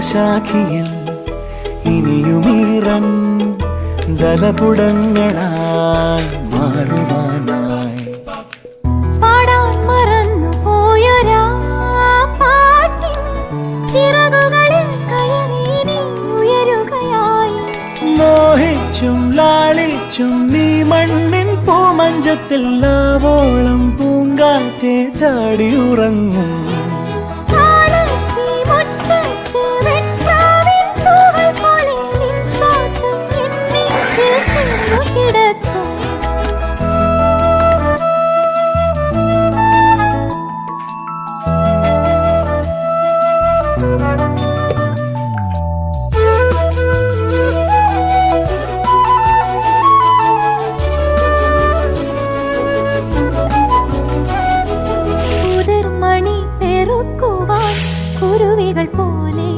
ശാഖിയിൽ ഇനിയുമീറൻ ദലപുടങ്ങളായി മാറുവാനായി പാടാൻ മറന്നു പോയൊരാ പാട്ടിൻ ചിറകുകളിൽ കയറി നീ ഉയരുകയായി. മോഹിച്ചും ലാളിച്ചും നീ മണ്ണിൻ പൂമഞ്ചത്തിൽ ആവോളം പൂങ്കാറ്റെ ചാടി ഉറങ്ങും. മണി പെറുക്കുവാൻ കുരുവികൾ പോലെ